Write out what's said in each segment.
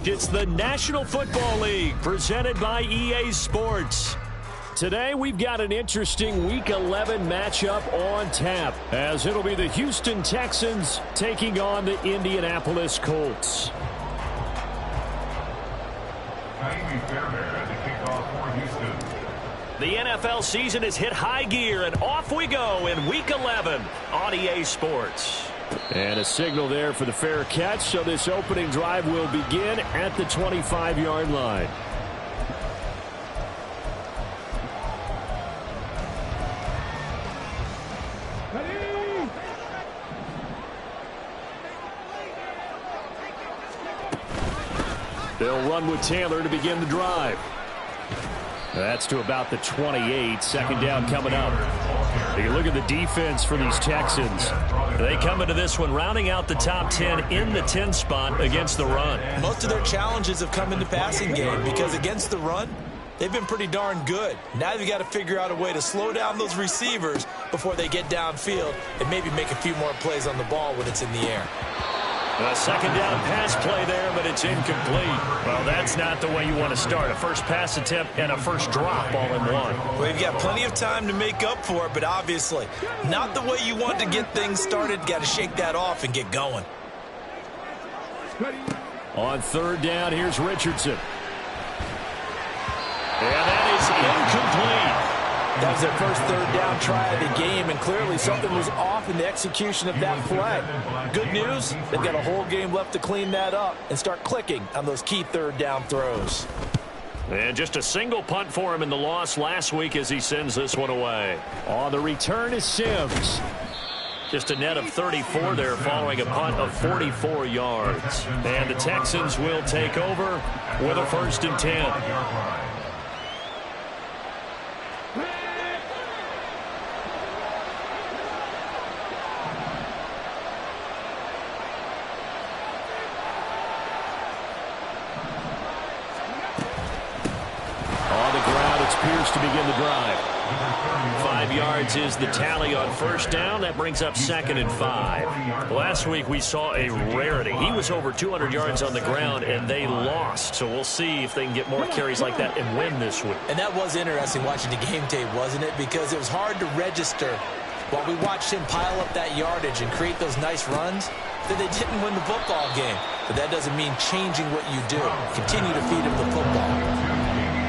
It's the National Football League presented by EA Sports. Today we've got an interesting Week 11 matchup on tap, as it'll be the Houston Texans taking on the Indianapolis Colts. The NFL season has hit high gear, and off we go in Week 11 on EA Sports. And a signal there for the fair catch, so this opening drive will begin at the 25-yard line. They'll run with Taylor to begin the drive. That's to about the 28. Second down coming up. You look at the defense for these Texans. They come into this one rounding out the top 10 in the 10 spot against the run. Most of their challenges have come in the passing game because against the run, they've been pretty darn good. Now they've got to figure out a way to slow down those receivers before they get downfield and maybe make a few more plays on the ball when it's in the air. A second down pass play there, but it's incomplete. Well, that's not the way you want to start. A first pass attempt and a first drop all in one. Well, you've got plenty of time to make up for it, but obviously not the way you want to get things started. Got to shake that off and get going. On third down, here's Richardson. And that is incomplete. That was their first third down try of the game, and clearly something was off in the execution of that play. Good news, they've got a whole game left to clean that up and start clicking on those key third down throws. And just a single punt for him in the loss last week as he sends this one away. On the return is Sims. Just a net of 34 there following a punt of 44 yards. And the Texans will take over with a 1st and 10. Pierce to begin the drive. 5 yards is the tally on first down. That brings up 2nd and 5. Last week we saw a rarity. He was over 200 yards on the ground, and they lost. So we'll see if they can get more carries like that and win this week. And that was interesting watching the game tape, wasn't it? Because it was hard to register while we watched him pile up that yardage and create those nice runs that they didn't win the football game. But that doesn't mean changing what you do. Continue to feed him the football.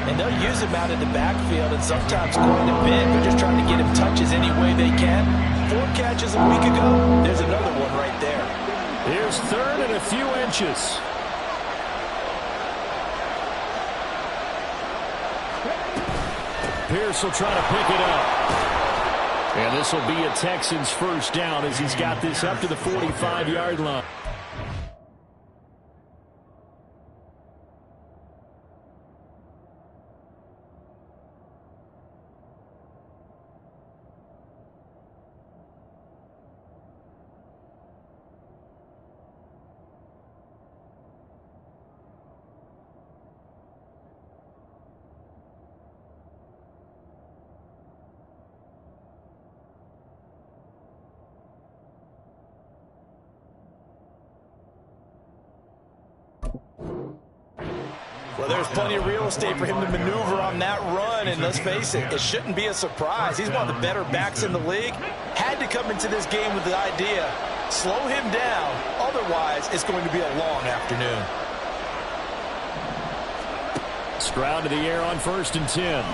And they'll use him out in the backfield and sometimes quite a bit. They're just trying to get him touches any way they can. 4 catches a week ago. There's another one right there. Here's 3rd and a few inches. Pierce will try to pick it up. And this will be a Texans first down as he's got this up to the 45-yard line. Well, there's plenty of real estate for him to maneuver on that run, and let's face it, it shouldn't be a surprise. He's one of the better backs in the league. Had to come into this game with the idea, slow him down, otherwise it's going to be a long afternoon. Stroud to the air on 1st and 10.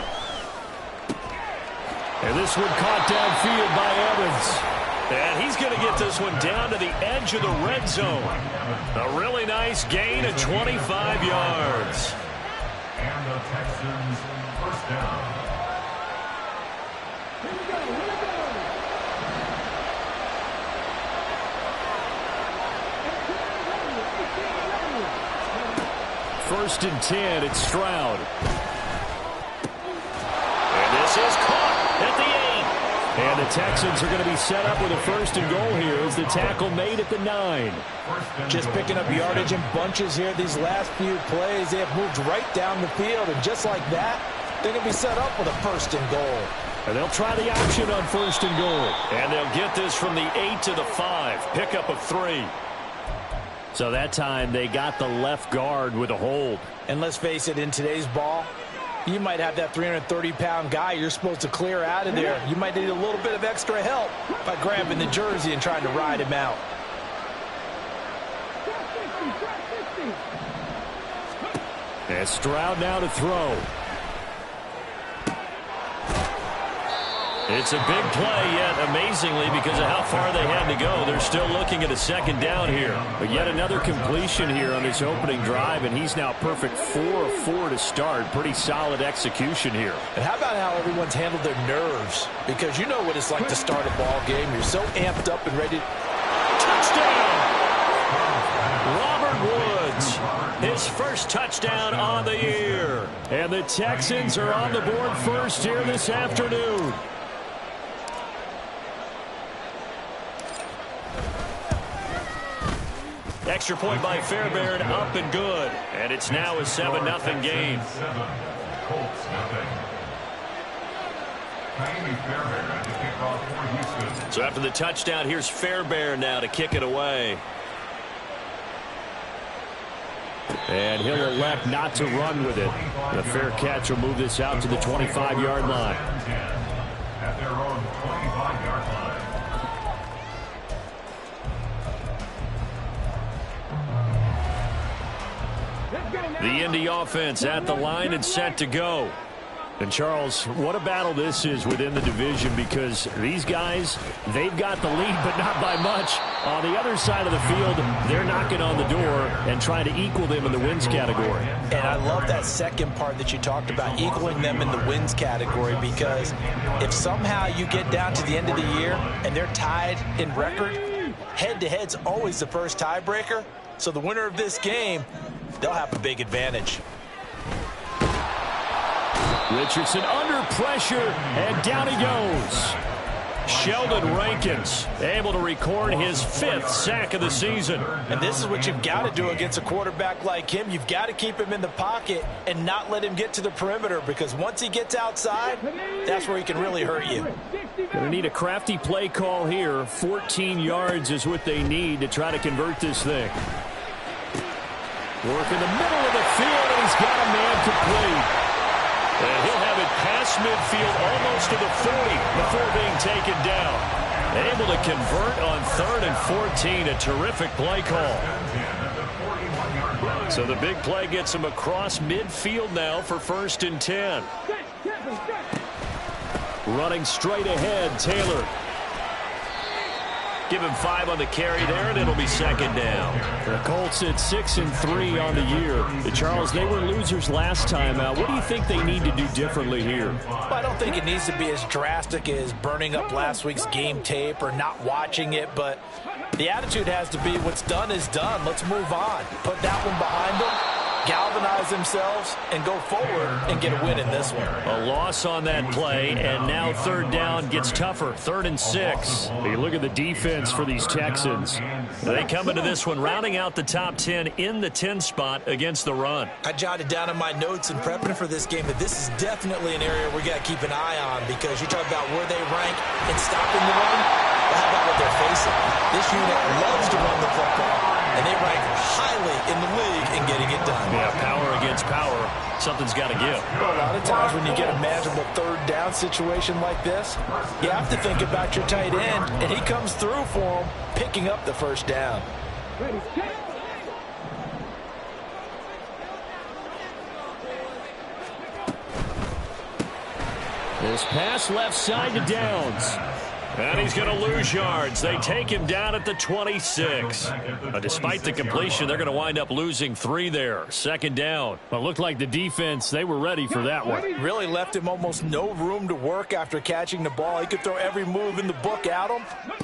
And this one caught downfield by Evans. And he's going to get this one down to the edge of the red zone. A really nice gain of 25 yards. And the Texans first down. First and 10, it's Stroud. And this is caught at the 8. And the Texans are going to be set up with a 1st and goal here as the tackle made at the 9. Just picking up yardage in bunches here these last few plays. They have moved right down the field, and just like that, they're going to be set up with a 1st and goal. And they'll try the option on 1st and goal. And they'll get this from the 8 to the 5. Pickup of 3. So that time they got the left guard with a hold. And let's face it, in today's ball, you might have that 330-pound guy you're supposed to clear out of there. You might need a little bit of extra help by grabbing the jersey and trying to ride him out. And Stroud now to throw. It's a big play, yet amazingly, because of how far they had to go, they're still looking at a second down here. But yet another completion here on this opening drive, and he's now perfect 4 of 4 to start. Pretty solid execution here. And how about how everyone's handled their nerves? Because you know what it's like to start a ball game. You're so amped up and ready. Touchdown! Robert Woods, his first touchdown on the year. And the Texans are on the board first here this afternoon. Extra point by Fairbairn, up and good. And it's now a 7-0 game. So after the touchdown, here's Fairbairn now to kick it away. And he'll elect not to run with it. The fair catch will move this out to the 25-yard line. At their own 25-yard line. The Indy offense at the line and set to go. And, Charles, what a battle this is within the division, because these guys, they've got the lead, but not by much. On the other side of the field, they're knocking on the door and trying to equal them in the wins category. And I love that second part that you talked about, equaling them in the wins category, because if somehow you get down to the end of the year and they're tied in record, head-to-head's always the first tiebreaker. So the winner of this game, they'll have a big advantage. Richardson under pressure, and down he goes. Sheldon Rankins able to record his 5th sack of the season. And this is what you've got to do against a quarterback like him. You've got to keep him in the pocket and not let him get to the perimeter, because once he gets outside, that's where he can really hurt you. Going to need a crafty play call here. 14 yards is what they need to try to convert this thing. Work in the middle of the field, and he's got a man complete. And he'll have it past midfield almost to the 40 before being taken down. Able to convert on 3rd and 14. A terrific play call. So the big play gets him across midfield now for 1st and 10. Running straight ahead, Taylor. Give him 5 on the carry there, and it'll be 2nd down. The Colts at 6-3 on the year. Charles, they were losers last time out. What do you think they need to do differently here? Well, I don't think it needs to be as drastic as burning up last week's game tape or not watching it, but the attitude has to be what's done is done. Let's move on. Put that one behind them, galvanize themselves, and go forward and get a win in this one. A loss on that play, and now 3rd down gets tougher. 3rd and 6. You look at the defense for these Texans. They come into this one rounding out the top 10 in the 10 spot against the run. I jotted down in my notes in prepping for this game that this is definitely an area we got to keep an eye on, because you talk about where they rank in stopping the run. Well, how about what they're facing? This unit loves to run the football, and they rank highly in the league in getting it done. Yeah, power against power. Something's got to give. Well, a lot of times when you get a manageable 3rd down situation like this, you have to think about your tight end, and he comes through for him, picking up the 1st down. This pass left side to Downs. And he's going to lose yards. They take him down at the 26. Despite the completion, they're going to wind up losing 3 there. 2nd down. Well, it looked like the defense, they were ready for that one. Really left him almost no room to work after catching the ball. He could throw every move in the book at him.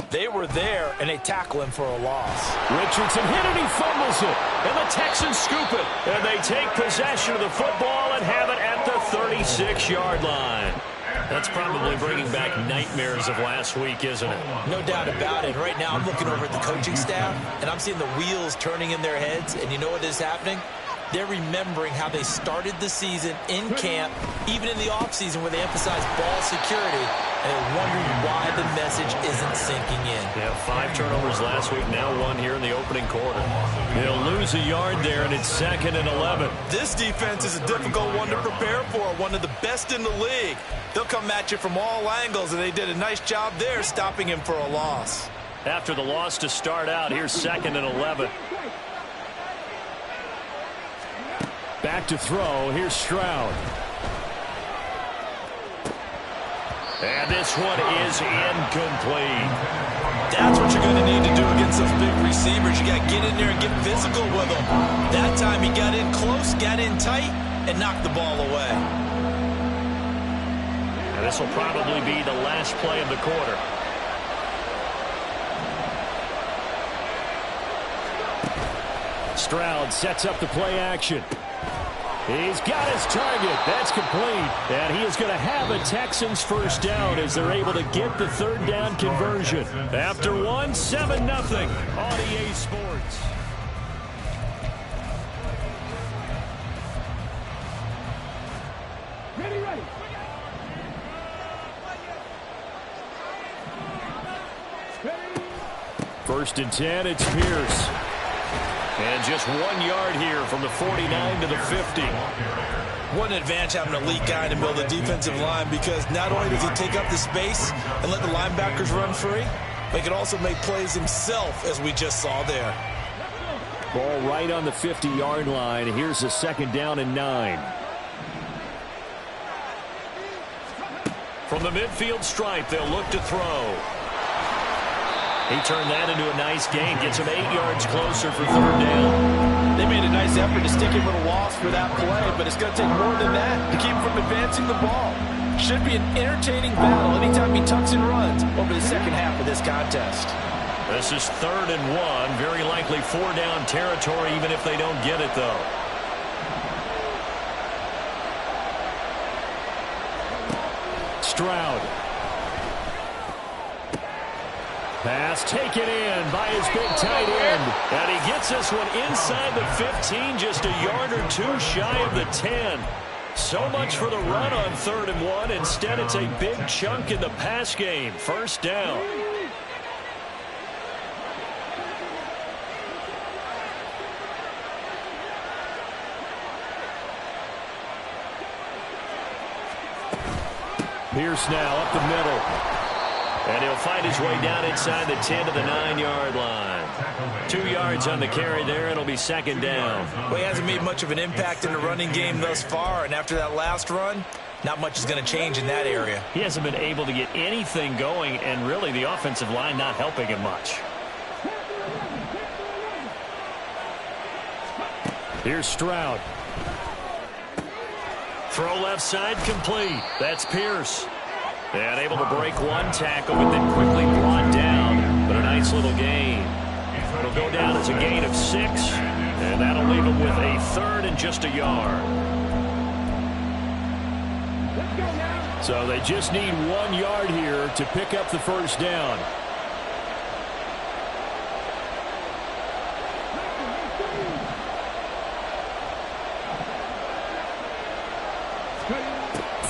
They were there, and they tackle him for a loss. Richardson hit it, he fumbles it. And the Texans scoop it. And they take possession of the football and have it at the 36-yard line. That's probably bringing back nightmares of last week, isn't it? No doubt about it. Right now I'm looking over at the coaching staff, and I'm seeing the wheels turning in their heads, and you know what is happening? They're remembering how they started the season in camp, even in the offseason where they emphasized ball security, and they're wondering why the message isn't sinking in. Yeah, 5 turnovers last week, now 1 here in the opening quarter. He'll lose a yard there, and it's 2nd and 11. This defense is a difficult one to prepare for, one of the best in the league. They'll come at you from all angles, and they did a nice job there stopping him for a loss. After the loss to start out, here's 2nd and 11. Back to throw. Here's Stroud. And this one is incomplete. That's what you're going to need to do against those big receivers. You got to get in there and get physical with them. That time he got in close, got in tight, and knocked the ball away. And this will probably be the last play of the quarter. Stroud sets up the play action. He's got his target. That's complete. And he is going to have a Texans first down as they're able to get the 3rd down conversion. After 1, 7-0 on EA Sports. Ready. 1st and 10, it's Pierce. And just 1 yard here from the 49 to the 50. What an advantage having an elite guy in the middle of the defensive line, because not only does he take up the space and let the linebackers run free, but he can also make plays himself, as we just saw there. Ball right on the 50-yard line. Here's a 2nd down and 9. From the midfield stripe, they'll look to throw. He turned that into a nice gain. Gets him 8 yards closer for 3rd down. They made a nice effort to stick him with a loss for that play, but it's going to take more than that to keep him from advancing the ball. Should be an entertaining battle anytime he tucks and runs over the second half of this contest. This is 3rd and 1. Very likely 4-down territory, even if they don't get it, though. Stroud. Pass taken in by his big tight end. And he gets this one inside the 15, just a yard or 2 shy of the 10. So much for the run on 3rd and 1. Instead, it's a big chunk in the pass game. 1st down. Pierce now up the middle. And he'll find his way down inside the 10 to the 9-yard line. 2 yards on the carry there. It'll be 2nd down. Well, he hasn't made much of an impact in the running game thus far, and after that last run, not much is going to change in that area. He hasn't been able to get anything going, and really the offensive line not helping him much. Here's Stroud. Throw left side complete. That's Pierce. And able to break 1 tackle, but then quickly brought down. But a nice little gain. It'll go down as a gain of 6. And that'll leave him with a 3rd and just a yard. So they just need 1 yard here to pick up the 1st down.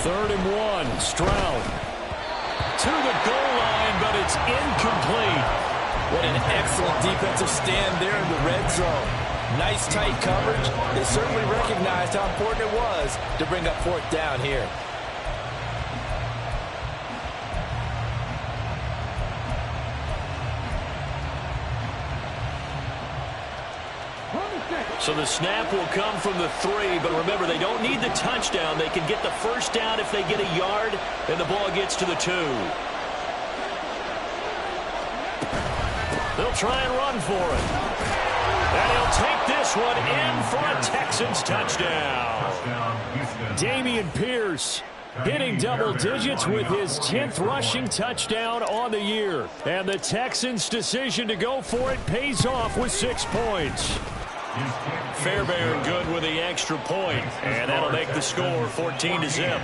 Third and 1, Stroud. To the goal line, but it's incomplete. What an excellent defensive stand there in the red zone. Nice tight coverage. They certainly recognized how important it was to bring up 4th down here. So the snap will come from the 3, but remember, they don't need the touchdown. They can get the 1st down if they get a yard, and the ball gets to the 2. They'll try and run for it. And he'll take this one in for a Texans touchdown. Dameon Pierce hitting double digits with his 10th rushing touchdown on the year. And the Texans' decision to go for it pays off with 6 points. Fairbairn good with the extra point, and that'll make the score 14-0.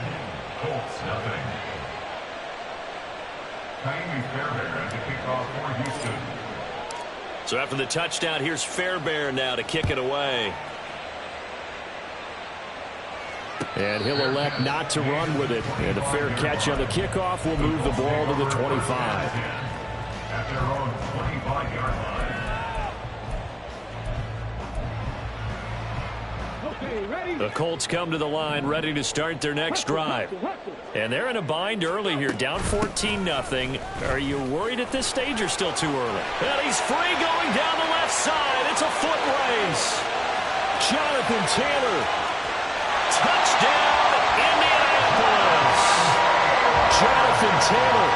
So after the touchdown, here's Fairbairn now to kick it away. And he'll elect not to run with it. And a fair catch on the kickoff will move the ball to the 25. At their own 25-yard line. The Colts come to the line ready to start their next drive. And they're in a bind early here, down 14-0. Are you worried at this stage or still too early? And he's free going down the left side. It's a foot race. Jonathan Taylor. Touchdown, Indianapolis. Jonathan Taylor,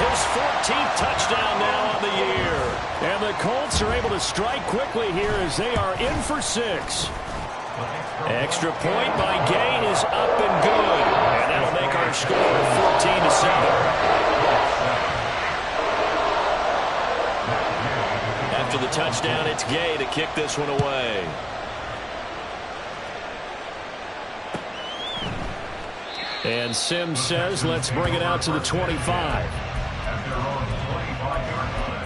his 14th touchdown now on the year. And the Colts are able to strike quickly here as they are in for 6. Extra point by Gay is up and good. And that'll make our score 14-7. After the touchdown, it's Gay to kick this one away. And Sims says, let's bring it out to the 25. At their own 25-yard line.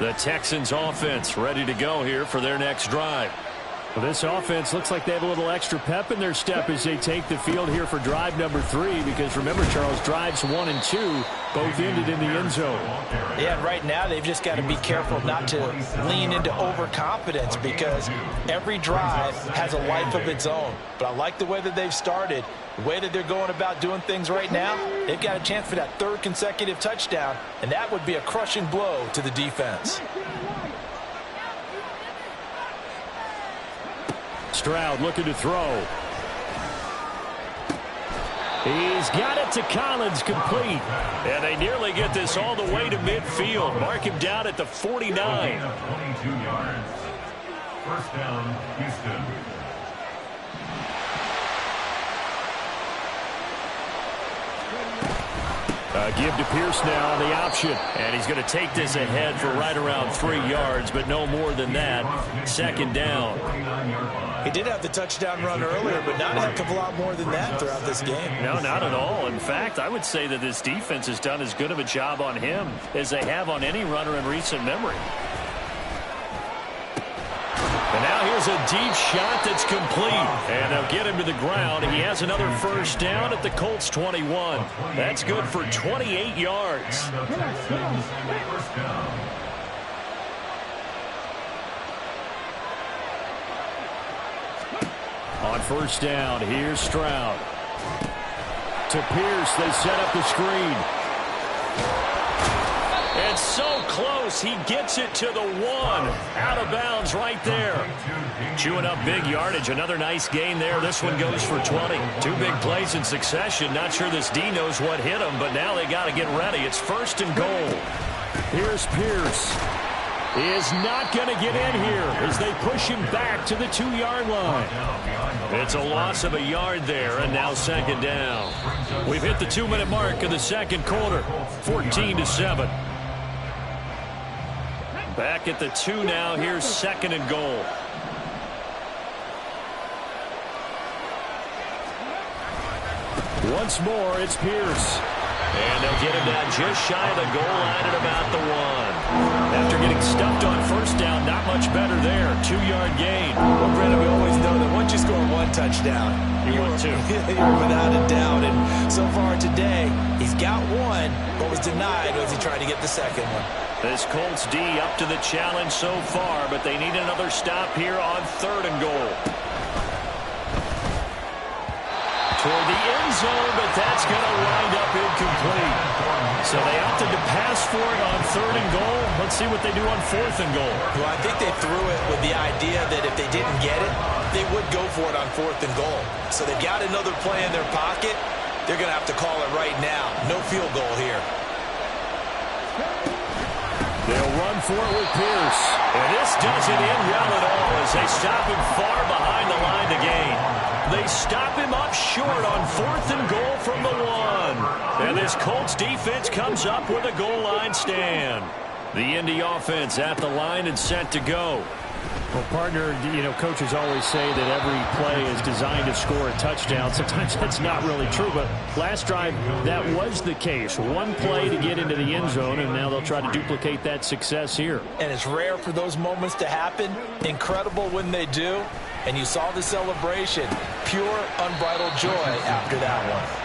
The Texans offense ready to go here for their next drive. Well, this offense looks like they have a little extra pep in their step as they take the field here for drive number 3, because remember, Charles, drives 1 and 2 both ended in the end zone. Yeah, and right now they've just got to be careful not to lean into overconfidence, because every drive has a life of its own. But I like the way that they've started, the way that they're going about doing things right now. They've got a chance for that 3rd consecutive touchdown, and that would be a crushing blow to the defense. Stroud looking to throw. He's got it to Collins, complete. And they nearly get this all the way to midfield. Mark him down at the 49. 22 yards. First down, Houston. Give to Pierce now on the option. And he's going to take this ahead for right around 3 yards, but no more than that. 2nd down. He did have the touchdown run earlier, but not a heck of a lot more than that throughout this game. No, not at all. In fact, I would say that this defense has done as good of a job on him as they have on any runner in recent memory. And now here's a deep shot that's complete. And they'll get him to the ground. He has another first down at the Colts 21. That's good for 28 yards. And the Texans, first down. On first down, here's Stroud. To Pierce, they set up the screen. And so close, he gets it to the 1. Out of bounds right there. Chewing up big yardage, another nice gain there. This one goes for 20. 2 big plays in succession. Not sure this D knows what hit him, but now they got to get ready. It's 1st and goal. Here's Pierce. He is not going to get in here as they push him back to the 2-yard line. It's a loss of a yard there, and now 2nd down. We've hit the 2-minute mark of the 2nd quarter, 14-7. Back at the 2 now. Here's 2nd and goal. Once more, it's Pierce. And they'll get him down just shy of the goal line at about the 1. After getting stuffed on first down, not much better there. 2-yard gain. Well, Brandon, we always know that once you score 1 touchdown, you want 2. You're without a doubt. And so far today, he's got 1, but was denied as he tried to get the 2nd one. This Colts D up to the challenge so far, but they need another stop here on 3rd and goal. Toward the end zone, but that's going to wind up incomplete. So they opted to pass for it on 3rd and goal. Let's see what they do on 4th and goal. Well, I think they threw it with the idea that if they didn't get it, they would go for it on 4th and goal. So they've got another play in their pocket. They're going to have to call it right now. No field goal here. They'll run for it with Pierce. And this doesn't end well at all as they stop him far behind the line to gain. They stop him up short on 4th and goal from the 1. And this Colts defense comes up with a goal line stand. The Indy offense at the line and set to go. Well, partner, you know, coaches always say that every play is designed to score a touchdown. Sometimes that's not really true, but last drive, that was the case. One play to get into the end zone, and now they'll try to duplicate that success here. And it's rare for those moments to happen. Incredible when they do. And you saw the celebration. Pure, unbridled joy after that one.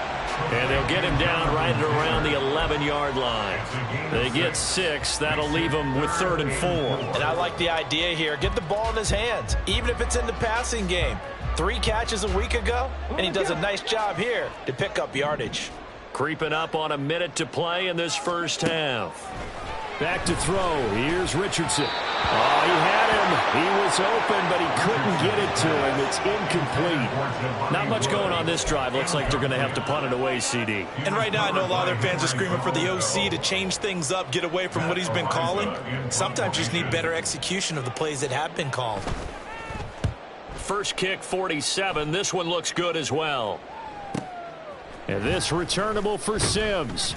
And they'll get him down right at around the 11-yard line. They get 6. That'll leave them with 3rd and 4. And I like the idea here. Get the ball in his hands, even if it's in the passing game. 3 catches a week ago, and he does a nice job here to pick up yardage. Creeping up on a minute to play in this first half. Back to throw. Here's Richardson. Oh, he had him. He was open, but he couldn't get it to him. It's incomplete. Not much going on this drive. Looks like they're going to have to punt it away, CD. And right now, I know a lot of their fans are screaming for the OC to change things up, get away from what he's been calling. Sometimes you just need better execution of the plays that have been called. First kick, 47. This one looks good as well. And this returnable for Sims.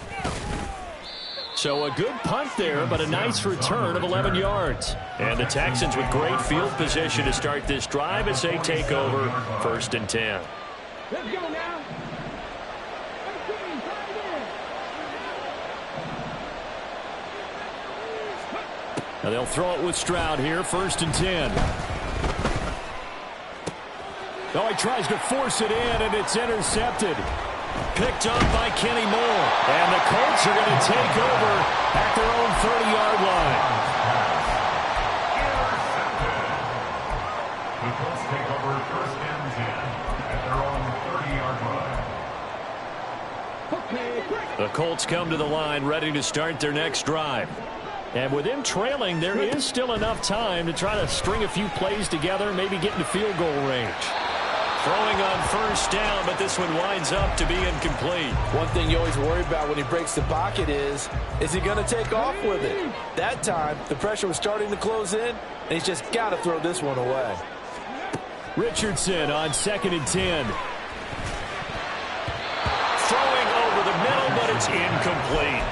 So a good punt there, but a nice return of 11 yards. And the Texans with great field position to start this drive as they take over 1st and 10. Let's go now. Now they'll throw it with Stroud here, 1st and 10. Oh, he tries to force it in, and it's intercepted. Picked up by Kenny Moore. And the Colts are going to take over at their own 30-yard line. The Colts take over 1st and 10 at their own 30-yard line. The Colts come to the line ready to start their next drive. And with them trailing, there is still enough time to try to string a few plays together, maybe get into field goal range. Throwing on 1st down, but this one winds up to be incomplete. One thing you always worry about when he breaks the pocket is he going to take off with it? That time, the pressure was starting to close in, and he's just got to throw this one away. Richardson on 2nd and 10. Throwing over the middle, but it's incomplete.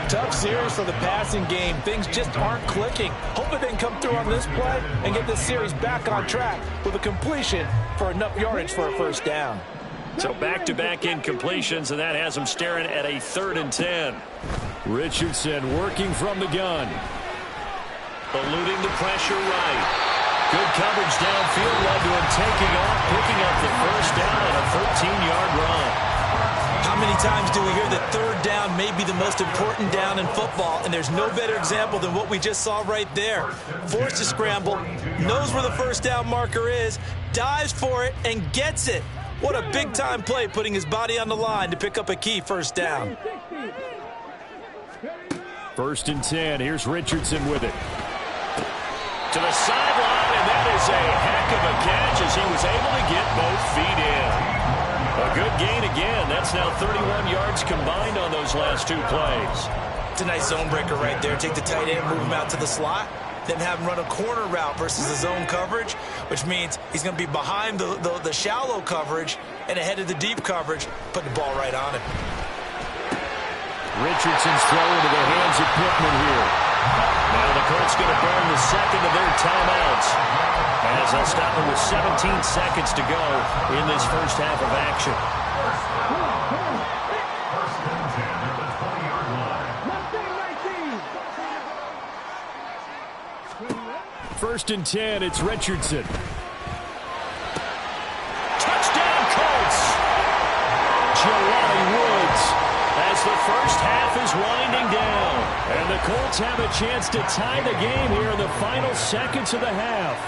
Tough series for the passing game. Things just aren't clicking. Hoping they can come through on this play and get this series back on track with a completion for enough yardage for a 1st down. So back-to-back incompletions, and that has them staring at a 3rd and 10. Richardson working from the gun. Eluding the pressure right. Good coverage downfield led to him taking off, picking up the 1st down on a 13-yard run. How many times do we hear that 3rd down may be the most important down in football, and there's no better example than what we just saw right there. Forced to scramble, knows where the 1st down marker is, dives for it, and gets it. What a big-time play, putting his body on the line to pick up a key 1st down. 1st and 10. Here's Richardson with it. To the sideline, and that is a heck of a catch as he was able to get both feet in. A good gain again. That's now 31 yards combined on those last 2 plays. It's a nice zone breaker right there. Take the tight end, move him out to the slot, then have him run a corner route versus the zone coverage, which means he's going to be behind the shallow coverage and ahead of the deep coverage, put the ball right on him. Richardson's throw into the hands of Pittman here. Now the Colts going to burn the 2nd of their timeouts, as they'll stop it with 17 seconds to go in this 1st half of action. 1st and 10, it's Richardson. Touchdown Colts! Jelani Woods, as the 1st half is winding down. And the Colts have a chance to tie the game here in the final seconds of the half.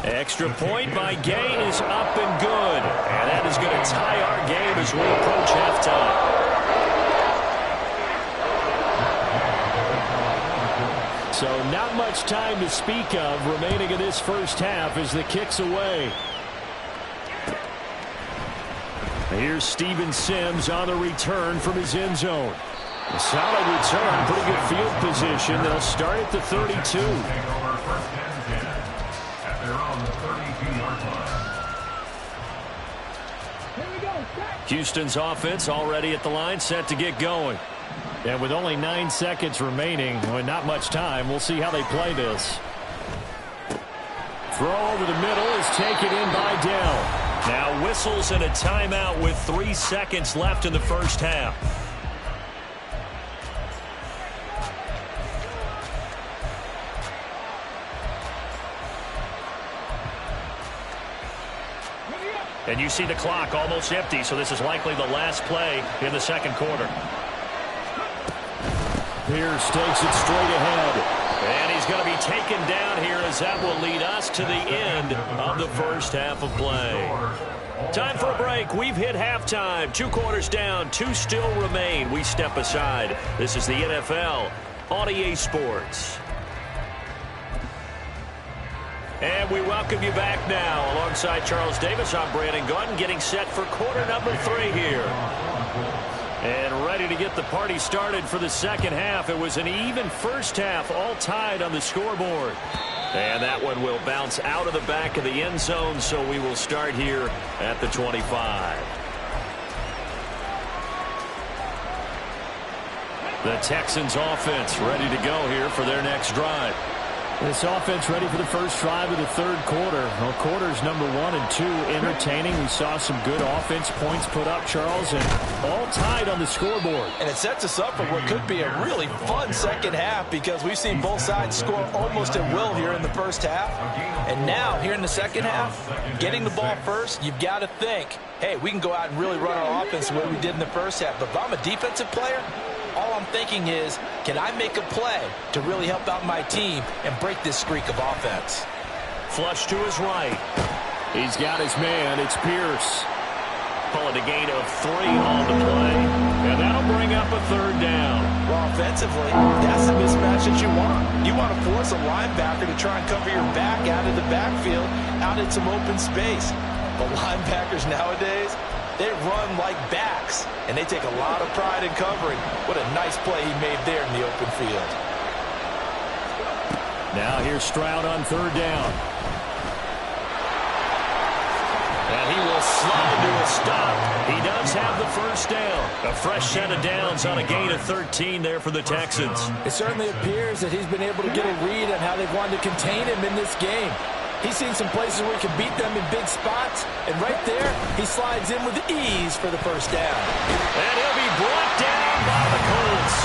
Extra point by Gay is up and good. And that is going to tie our game as we approach halftime. So not much time to speak of remaining in this 1st half as the kick's away. Here's Steven Sims on the return from his end zone. A solid return, pretty good field position. They'll start at the 32. Houston's offense already at the line, set to get going. And with only 9 seconds remaining, and not much time, we'll see how they play this. Throw over the middle is taken in by Dell. Now whistles and a timeout with 3 seconds left in the first half. And you see the clock almost empty, so this is likely the last play in the second quarter. Pierce takes it straight ahead. And he's going to be taken down here as that will lead us to the end of the first half of play. Time for a break. We've hit halftime. 2 quarters down, 2 still remain. We step aside. This is the NFL on EA Sports. And we welcome you back now. Alongside Charles Davis, I'm Brandon Gunn, getting set for quarter number 3 here. And ready to get the party started for the second half. It was an even first half, all tied on the scoreboard. And that one will bounce out of the back of the end zone, so we will start here at the 25. The Texans offense ready to go here for their next drive. This offense ready for the first drive of the third quarter. Well, quarters number 1 and 2 entertaining. We saw some good offense points put up, Charles, and all tied on the scoreboard. And it sets us up for what could be a really fun second half because we've seen both sides score almost at will here in the first half. And now, here in the second half, getting the ball first, you've got to think, hey, we can go out and really run our offense the way we did in the first half. But if I'm a defensive player, all I'm thinking is, can I make a play to really help out my team and break this streak of offense? Flush to his right. He's got his man. It's Pierce. Call it a gain of 3 on the play. And that'll bring up a third down. Well, offensively, that's the mismatch that you want. You want to force a linebacker to try and cover your back out of the backfield, out in some open space. But linebackers nowadays, they run like backs, and they take a lot of pride in covering. What a nice play he made there in the open field. Now here's Stroud on third down. And he will slide to a stop. He does have the first down. A fresh set of downs on a gain of 13 there for the Texans. It certainly appears that he's been able to get a read on how they've wanted to contain him in this game. He's seen some places where he can beat them in big spots, and right there, he slides in with ease for the first down. And he'll be brought down by the Colts.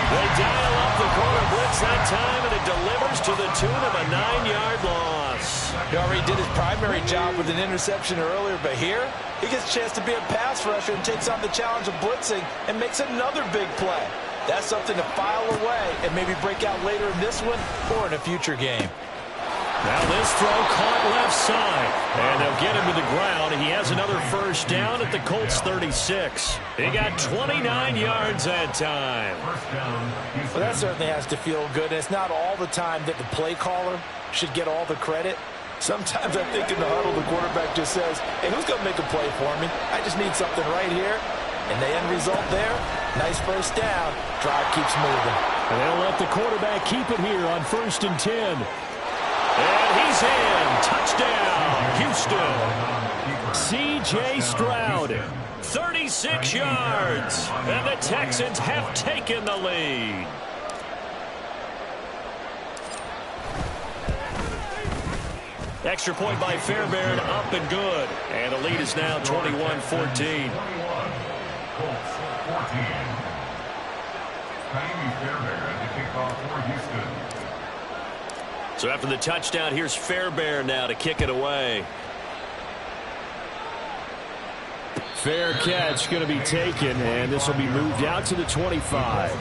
They dial up the corner blitz that time, and it delivers to the tune of a 9-yard loss. He already did his primary job with an interception earlier, but here, he gets a chance to be a pass rusher and takes on the challenge of blitzing and makes another big play. That's something to file away and maybe break out later in this one or in a future game. Now this throw caught left side, and they'll get him to the ground. He has another first down at the Colts 36. He got 29 yards that time. Well, that certainly has to feel good. It's not all the time that the play caller should get all the credit. Sometimes I think in the huddle, the quarterback just says, hey, who's going to make a play for me? I just need something right here. And the end result there, nice first down. Drive keeps moving. And they'll let the quarterback keep it here on 1st and 10. And he's in. Touchdown, Houston. C.J. Stroud. 36 yards. And the Texans have taken the lead. Extra point by Fairbairn, up and good. And the lead is now 21-14. So after the touchdown, here's Fairbairn now to kick it away. Fair catch going to be taken, and this will be moved out to the 25.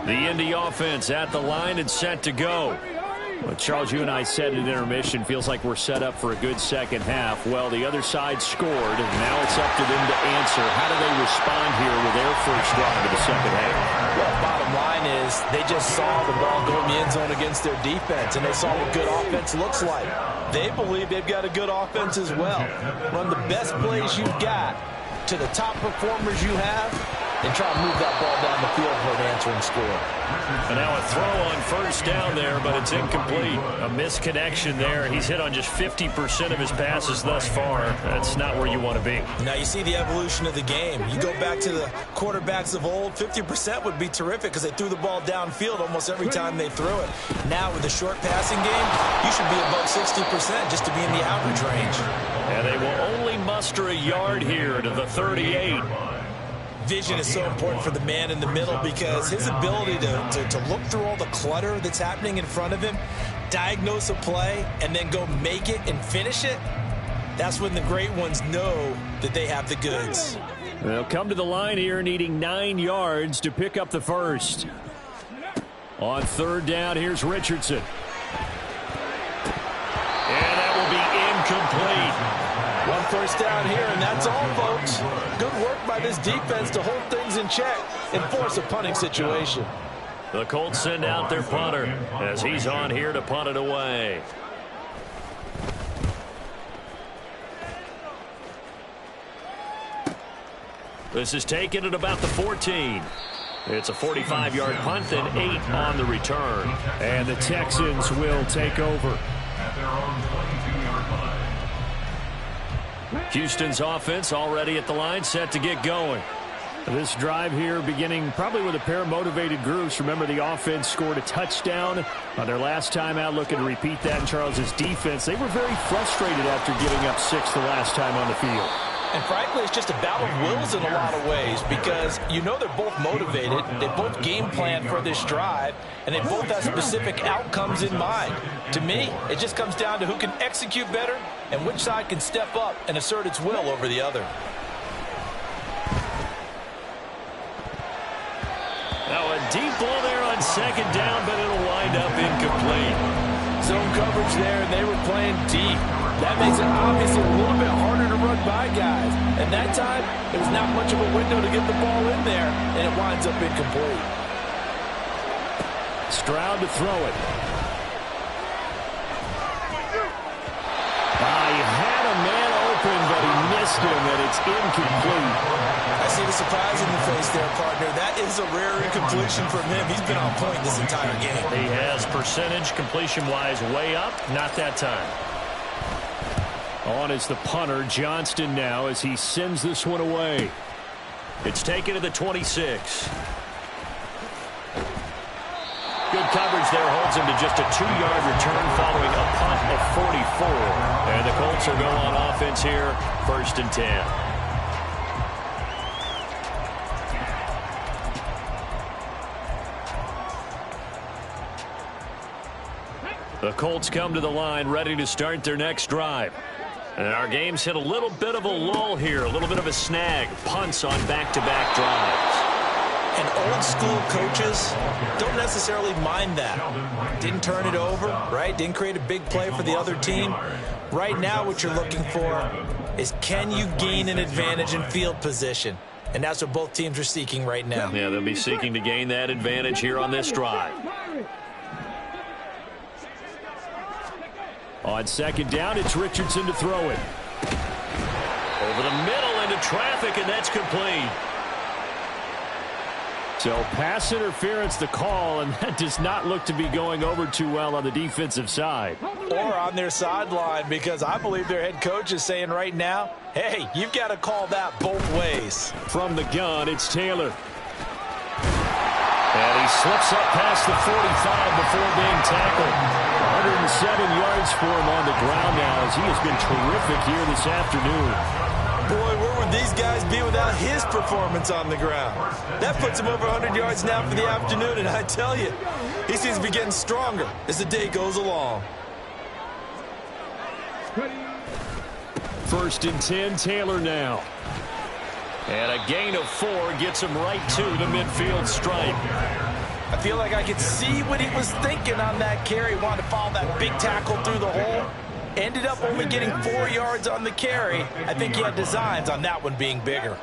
The Indy offense at the line and set to go. Well, Charles, you and I said at intermission, feels like we're set up for a good second half. Well, the other side scored, and now it's up to them to answer. How do they respond here with their their first drive of the second half. Well, bottom line is they just saw the ball go in the end zone against their defense, and they saw what good offense looks like. They believe they've got a good offense as well. Run the best plays you've got to the top performers you have, and try to move that ball down the field for an answering score. And now a throw on first down there, but it's incomplete. A misconnection there. He's hit on just 50% of his passes thus far. That's not where you want to be. Now you see the evolution of the game. You go back to the quarterbacks of old, 50% would be terrific because they threw the ball downfield almost every time they threw it. Now with the short passing game, you should be above 60% just to be in the average range. And they will only muster a yard here to the 38. Vision is so important for the man in the middle because his ability to look through all the clutter that's happening in front of him, diagnose a play, and then go make it and finish it, that's when the great ones know that they have the goods. They'll come to the line here needing 9 yards to pick up the first. On third down, here's Richardson. And that will be incomplete. One first down here, and that's all, folks. Good work by this defense to hold things in check and force a punting situation. The Colts send out their punter as he's on here to punt it away. This is taken at about the 14. It's a 45-yard punt and 8 on the return. And the Texans will take over. At their own 22-yard line. Houston's offense already at the line, set to get going. This drive here beginning probably with a pair of motivated groups. Remember, the offense scored a touchdown on their last time out, looking to repeat that in Charles's defense. They were very frustrated after giving up 6 the last time on the field. And frankly, it's just a battle of wills in a lot of ways because you know they're both motivated, they both game plan for this drive, and they both have specific outcomes in mind. To me, it just comes down to who can execute better and which side can step up and assert its will over the other. Now a deep ball there on second down, but it'll wind up incomplete. Zone coverage there, and they were playing deep. That makes it obviously a little bit harder to run by guys. And that time, it was not much of a window to get the ball in there, and it winds up incomplete. Stroud to throw it. He had a man open, but he missed him, and it's incomplete. I see the surprise in the face there, partner. That is a rare incompletion from him. He's been on point this entire game. He has percentage completion-wise way up, not that time. On is the punter, Johnston now, as he sends this one away. It's taken to the 26. Good coverage there holds him to just a 2-yard return following a punt of 44. And the Colts will go on offense here, 1st and 10. The Colts come to the line ready to start their next drive. And our game's hit a little bit of a lull here, a little bit of a snag. Punts on back-to-back drives. And old-school coaches don't necessarily mind that. Didn't turn it over, right? Didn't create a big play for the other team. Right now what you're looking for is can you gain an advantage in field position? And that's what both teams are seeking right now. Yeah, they'll be seeking to gain that advantage here on this drive. On second down, it's Richardson to throw it. Over the middle into traffic, and that's complete. So pass interference the call, and that does not look to be going over too well on the defensive side. Or on their sideline, because I believe their head coach is saying right now, hey, you've got to call that both ways. From the gun, it's Taylor. And he slips up past the 45 before being tackled. 107 yards for him on the ground now as he has been terrific here this afternoon. Boy, where would these guys be without his performance on the ground? That puts him over 100 yards now for the afternoon, and I tell you, he seems to be getting stronger as the day goes along. 1st and 10, Taylor now. And a gain of 4 gets him right to the midfield stripe. I feel like I could see what he was thinking on that carry. Wanted to follow that big tackle through the hole. Ended up only getting 4 yards on the carry. I think he had designs on that one being bigger.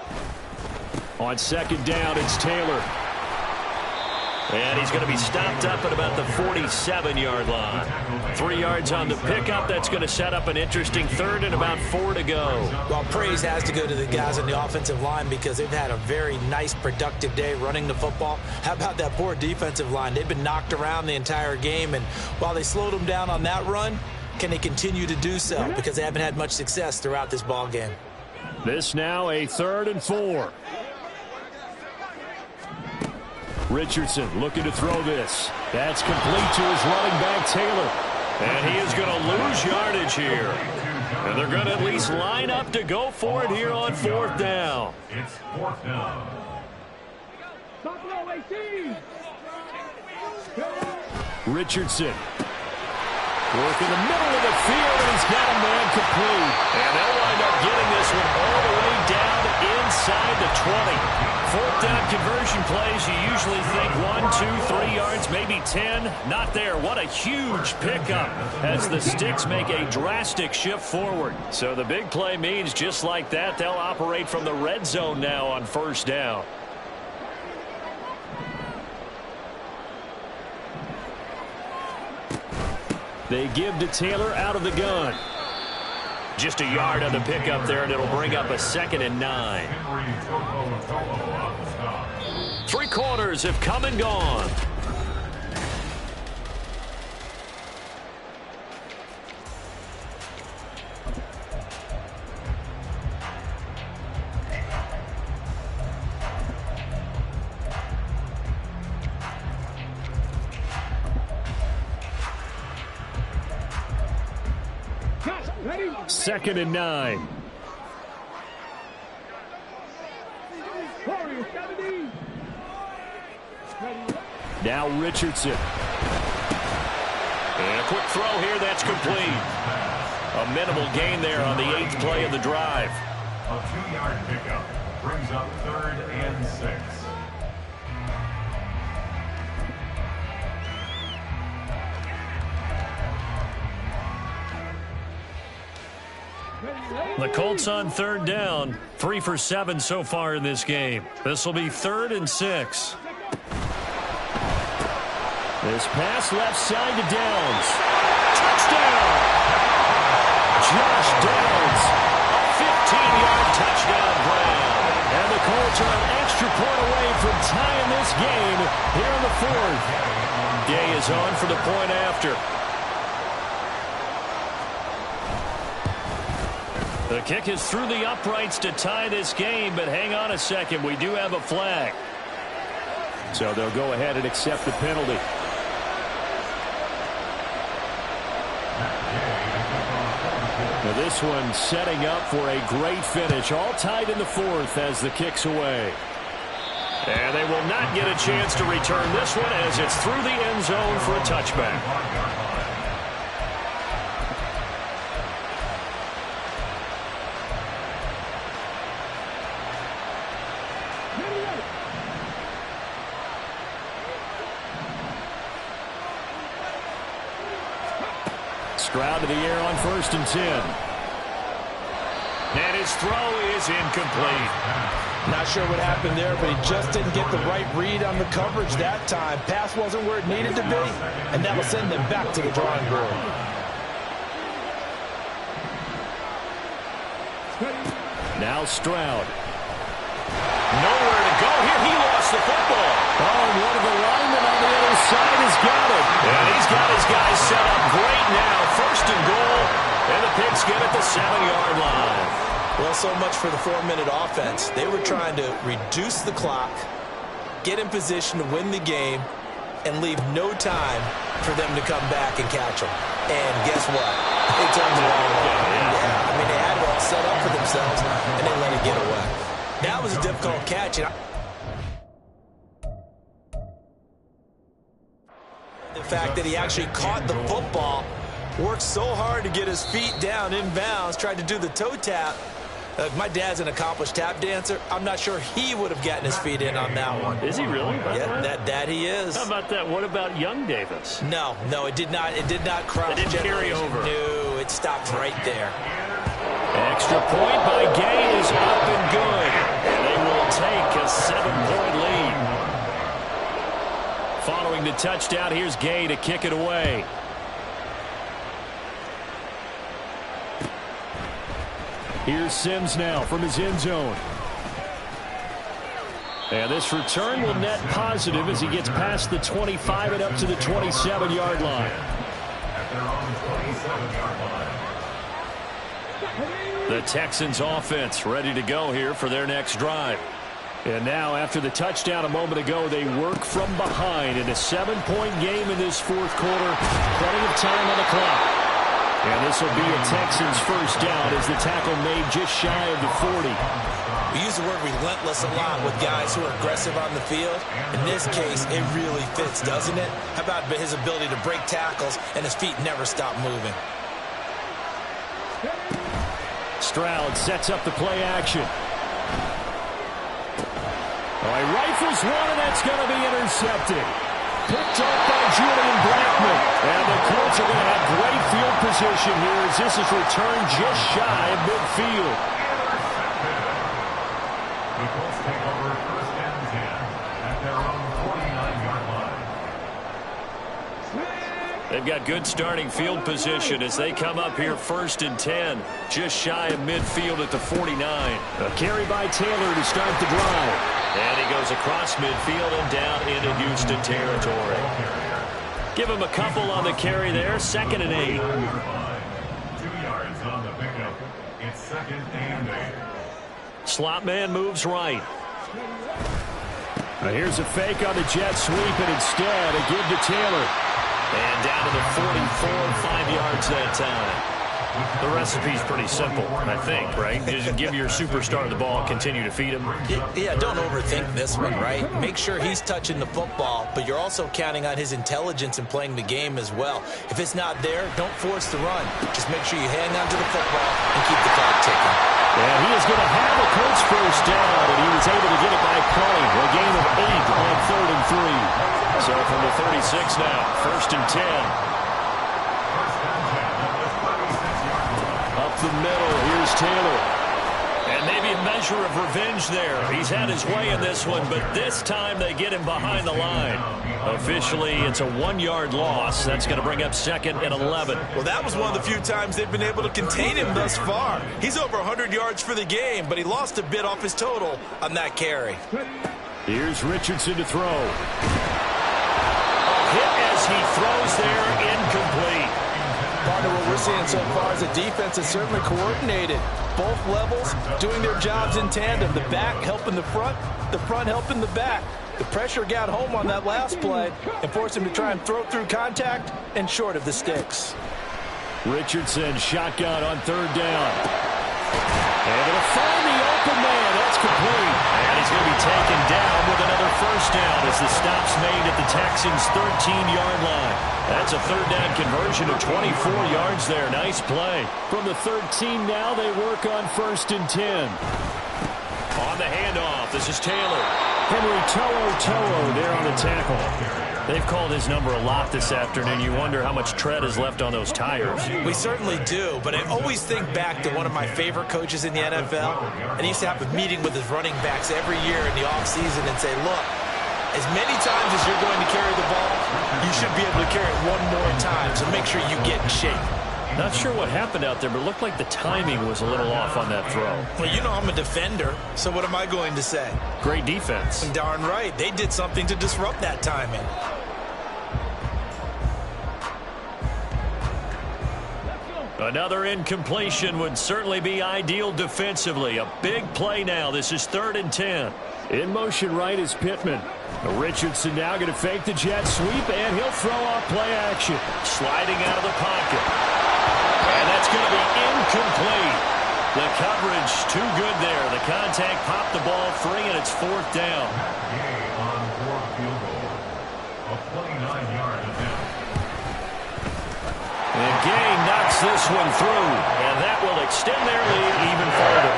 On second down, it's Taylor. And he's going to be stopped up at about the 47-yard line. 3 yards on the pickup. That's going to set up an interesting third and about 4 to go. Well, praise has to go to the guys on the offensive line because they've had a very nice, productive day running the football. How about that poor defensive line? They've been knocked around the entire game, and while they slowed them down on that run, can they continue to do so? Because they haven't had much success throughout this ball game. This now a 3rd and 4. Richardson looking to throw this. That's complete to his running back, Taylor. And he is going to lose yardage here. And they're going to at least line up to go for it here on 4th down. It's 4th down. Richardson. Working the middle of the field, and he's got a man complete. And they'll wind up getting this one all the way down inside the 20. 4th down conversion plays, you usually think 1, 2, 3 yards, maybe 10. Not there. What a huge pickup as the Sticks make a drastic shift forward. So the big play means just like that, they'll operate from the red zone now on 1st down. They give to Taylor out of the gun. Just a yard on the pickup there, and it'll bring up a 2nd and 9. 3 quarters have come and gone. Second and 9. Now Richardson. And a quick throw here, that's complete. A minimal gain there on the 8th play of the drive. A 2-yard pickup brings up 3rd and 6. The Colts on 3rd down, 3 for 7 so far in this game. This will be 3rd and 6. This pass left side to Downs. Touchdown! Josh Downs, A 15-yard touchdown grab. and the Colts are an extra point away from tying this game here in the 4th. Day is on for the point after. The kick is through the uprights to tie this game, but hang on a second. We do have a flag. So they'll go ahead and accept the penalty. Now this one setting up for a great finish. All tied in the 4th as the kick's away. And they will not get a chance to return this one as it's through the end zone for a touchback. Stroud to the air on 1st and 10. And his throw is incomplete. Not sure what happened there, but he just didn't get the right read on the coverage that time. Pass wasn't where it needed to be, and that will send them back to the drawing board. Now Stroud. Nowhere to go here. He lost the football. Oh, and one of the linemen on the other side has got it. And he's got his guys set up great now. 1st and goal. And the Pigskin at the 7-yard line. Well, so much for the 4-minute offense. They were trying to reduce the clock, get in position to win the game, and leave no time for them to come back and catch them. And guess what? They turned the ball over. Yeah, I mean, they had it all set up for themselves, and they let it get away. That was a difficult catch. The fact that he actually caught the football, worked so hard to get his feet down inbounds, tried to do the toe tap. My dad's an accomplished tap dancer. I'm not sure he would have gotten his feet in on that one. Is he really? Yeah, that he is. How about that? What about young Davis? No, it did not. It did not cross. It didn't carry over. No, it stopped right there. Extra point by Gay is up and good. And they will take a 7-point lead. Following the touchdown, here's Gay to kick it away. Here's Sims now from his end zone. And this return will net positive as he gets past the 25 and up to the 27-yard line. The Texans offense ready to go here for their next drive. And now after the touchdown a moment ago, they work from behind in a 7-point game in this fourth quarter. Plenty of time on the clock. And this will be a Texans first down as the tackle made just shy of the 40. We use the word relentless a lot with guys who are aggressive on the field. In this case, it really fits, doesn't it? How about his ability to break tackles and his feet never stop moving? Stroud sets up the play action. Oh, he rifles one, and that's going to be intercepted. Picked up by Julian Blackman. And the Colts are going to have great field position here as this is returned just shy of midfield. The Colts take over first and 10 at their own 49-yard line. They've got good starting field position as they come up here first and 10, just shy of midfield at the 49. A carry by Taylor to start the drive. And he goes across midfield and down into Houston territory. Give him a couple on the carry there, 2nd and 8. 2 yards on the pickup. It's 2nd and 8. Slot man moves right. Now here's a fake on the jet sweep, and instead a give to Taylor. And down to the 44, 5 yards that time. The recipe's pretty simple, I think, right? Just give your superstar the ball, continue to feed him. Yeah, don't overthink this one, right? Make sure he's touching the football, but you're also counting on his intelligence in playing the game as well. If it's not there, don't force the run. Just make sure you hang on to the football and keep the clock ticking. And he is going to have a Colts first down, and he was able to get it by play. A gain of 8 on 3rd and 3. So from the 36 now, 1st and 10. Up the middle, here's Taylor. And maybe a measure of revenge there. He's had his way in this one, but this time they get him behind the line. Officially, it's a 1-yard loss. That's going to bring up 2nd and 11. Well, that was one of the few times they've been able to contain him thus far. He's over 100 yards for the game, but he lost a bit off his total on that carry. Here's Richardson to throw. Hit as he throws there, incomplete. Partner, what we're seeing so far is the defense is certainly coordinated. Both levels doing their jobs in tandem. The back helping the front helping the back. The pressure got home on that last play and forced him to try and throw through contact and short of the sticks. Richardson shotgun on 3rd down. And it'll find the open man. That's complete. And he's going to be taken down with another first down as the stop's made at the Texans' 13-yard line. That's a 3rd down conversion of 24 yards there. Nice play. From the 13 now, they work on 1st and 10. On the handoff, this is Taylor. Henry To'o there on the tackle. They've called his number a lot this afternoon. You wonder how much tread is left on those tires. We certainly do, but I always think back to one of my favorite coaches in the NFL, and he used to have a meeting with his running backs every year in the offseason and say, look, as many times as you're going to carry the ball, you should be able to carry it one more time, so make sure you get in shape. Not sure what happened out there, but it looked like the timing was a little off on that throw. Well, you know I'm a defender, so what am I going to say? Great defense. Darn right. They did something to disrupt that timing. Another incompletion would certainly be ideal defensively. A big play now. This is 3rd and 10. In motion right is Pittman. Richardson now going to fake the jet sweep, and he'll throw off play action. Sliding out of the pocket. And that's going to be incomplete. The coverage too good there. The contact popped the ball free, and it's 4th down. Gay on 4th field goal. A 29-yard attempt. And Gay knocks this one through, and that will extend their lead even further.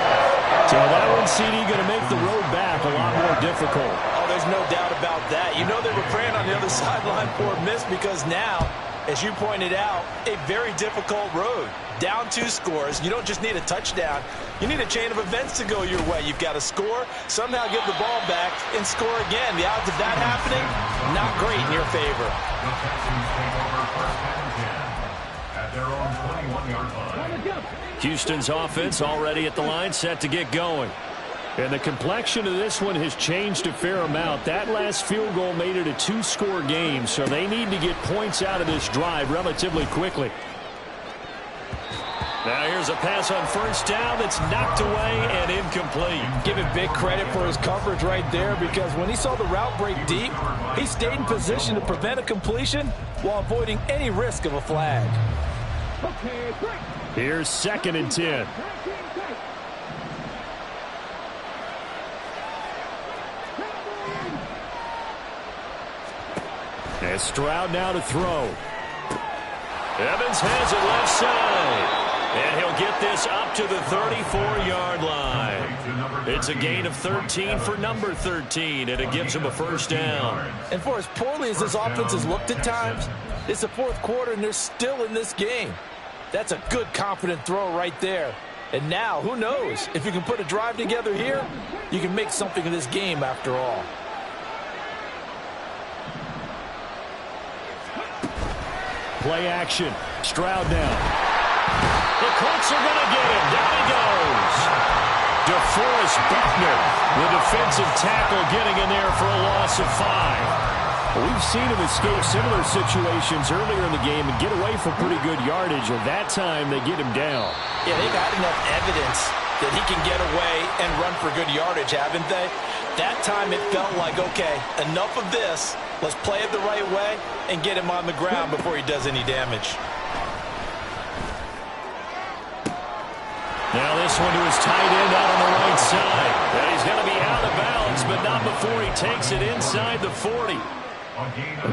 So that one, CD, going to make the road back a lot more difficult. Oh, there's no doubt about that. You know they were praying on the other sideline for a miss because now as you pointed out, a very difficult road. Down 2 scores. You don't just need a touchdown. You need a chain of events to go your way. You've got to score, somehow give the ball back, and score again. The odds of that happening, not great in your favor. The Texans take over first and 10 at their own 21-yard line. Houston's offense already at the line, set to get going. And the complexion of this one has changed a fair amount. That last field goal made it a 2-score game, so they need to get points out of this drive relatively quickly. Now here's a pass on first down that's knocked away and incomplete. Give him big credit for his coverage right there, because when he saw the route break deep, he stayed in position to prevent a completion while avoiding any risk of a flag. Here's 2nd and 10. And Stroud now to throw. Evans has it left side. And he'll get this up to the 34-yard line. It's a gain of 13 for number 13, and it gives him a first down. And for as poorly as this offense has looked at times, it's the 4th quarter, and they're still in this game. That's a good, confident throw right there. And now, who knows? If you can put a drive together here, you can make something of this game after all. Play action. Stroud now. The Colts are going to get him. Down he goes. DeForest Buckner, the defensive tackle, getting in there for a loss of 5. We've seen him escape similar situations earlier in the game and get away from pretty good yardage, and that time they get him down. Yeah, they've had enough evidence that he can get away and run for good yardage, haven't they? That time it felt like, okay, enough of this. Let's play it the right way and get him on the ground before he does any damage. Now this one to his tight end out on the right side. And he's going to be out of bounds, but not before he takes it inside the 40.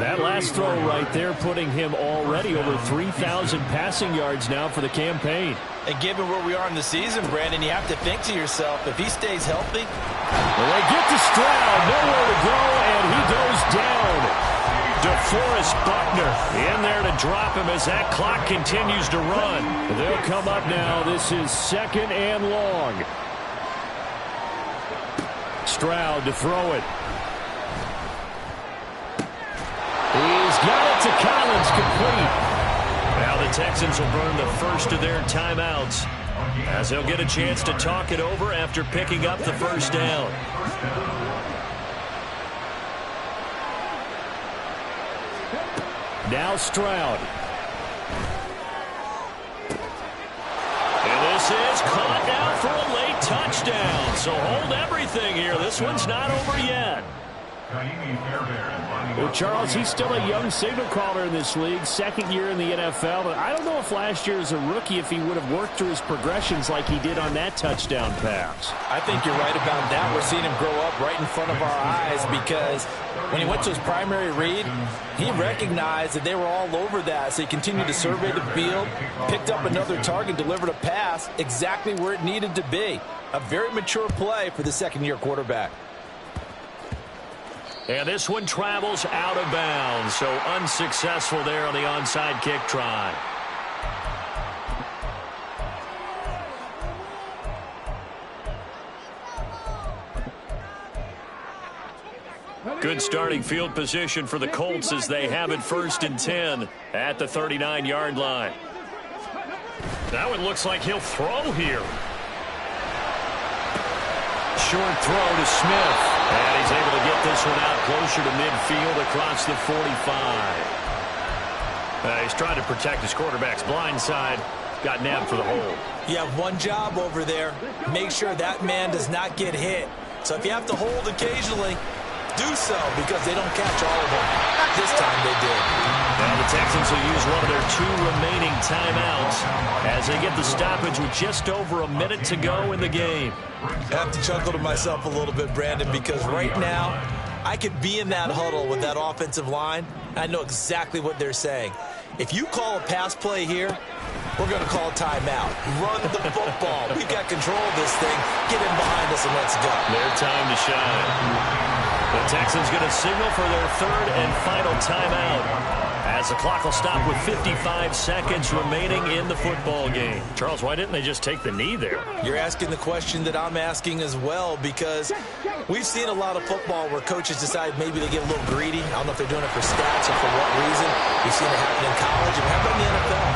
That last throw right there putting him already over 3,000 passing yards now for the campaign. And given where we are in the season, Brandon, you have to think to yourself, if he stays healthy. Well, they get to Stroud, nowhere to go, and he goes down. DeForest Buckner in there to drop him as that clock continues to run. They'll come up now. This is 2nd and long. Stroud to throw it. He's got it to Collins, complete. Now the Texans will burn the first of their timeouts as they'll get a chance to talk it over after picking up the first down. Now Stroud. And this is caught now for a late touchdown. So hold everything here. This one's not over yet. Well, Charles, he's still a young signal caller in this league, 2nd year in the NFL. But I don't know if last year as a rookie if he would have worked through his progressions like he did on that touchdown pass. I think you're right about that. We're seeing him grow up right in front of our eyes, because when he went to his primary read, he recognized that they were all over that. So he continued to survey the field, picked up another target, delivered a pass exactly where it needed to be. A very mature play for the 2nd-year quarterback. And this one travels out of bounds, so unsuccessful there on the onside kick try. Good starting field position for the Colts as they have it 1st and 10 at the 39-yard line. That one looks like he'll throw here. Short throw to Smith. And he's able to get this one out closer to midfield across the 45. He's trying to protect his quarterback's blind side. Got nabbed for the hole. You have one job over there. Make sure that man does not get hit. So if you have to hold occasionally, do so, because they don't catch all of them. This time they did. Now the Texans will use one of their 2 remaining timeouts as they get the stoppage with just over a minute to go in the game. I have to chuckle to myself a little bit, Brandon, because right now I could be in that huddle with that offensive line. I know exactly what they're saying. If you call a pass play here, we're going to call a timeout. Run the football. We've got control of this thing. Get in behind us and let's go. Their time to shine. The Texans going to signal for their 3rd and final timeout. As the clock will stop with 55 seconds remaining in the football game. Charles, why didn't they just take the knee there? You're asking the question that I'm asking as well, because we've seen a lot of football where coaches decide maybe they get a little greedy. I don't know if they're doing it for stats or for what reason. We've seen it happen in college, and how about in the NFL?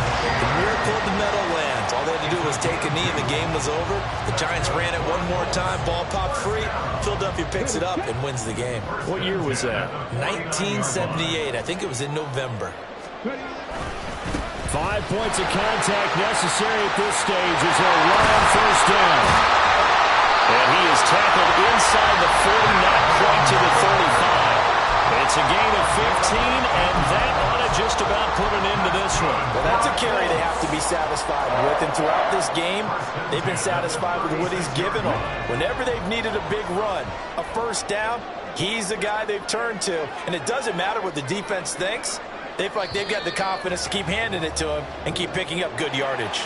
The miracle of the Meadowlands. All they had to do was take a knee and the game was over. The Giants ran it one more time, ball popped free. Philadelphia picks it up and wins the game. What year was that? 1978. I think it was in November. 5 points of contact necessary at this stage as they'll run on first down. And he is tackled inside the 40, not quite to the 35. It's a gain of 15, and that ought to just about put an end to this one. Well, that's a carry they have to be satisfied with. And throughout this game, they've been satisfied with what he's given them. Whenever they've needed a big run, a first down, he's the guy they've turned to. And it doesn't matter what the defense thinks. They feel like they've got the confidence to keep handing it to him and keep picking up good yardage.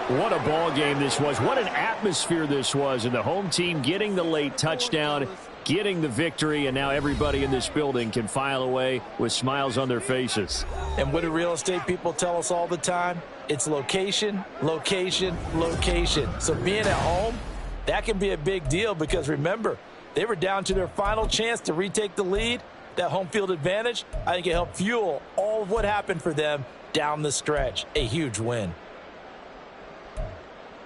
What a ball game this was. What an atmosphere this was. And the home team getting the late touchdown, getting the victory, and now everybody in this building can file away with smiles on their faces. And what do real estate people tell us all the time? It's location, location, location. So being at home, that can be a big deal because, remember, they were down to their final chance to retake the lead. That home field advantage, I think it helped fuel all of what happened for them down the stretch. A huge win.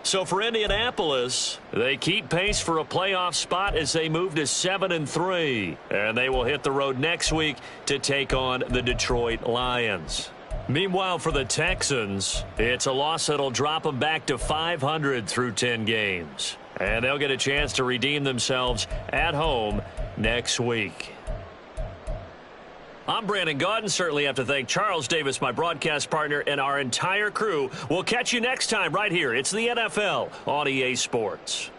So for Indianapolis, they keep pace for a playoff spot as they move to 7-3. And they will hit the road next week to take on the Detroit Lions. Meanwhile, for the Texans, it's a loss that'll drop them back to 500 through 10 games. And they'll get a chance to redeem themselves at home next week. I'm Brandon Gaudin. Certainly have to thank Charles Davis, my broadcast partner, and our entire crew. We'll catch you next time right here. It's the NFL on EA Sports.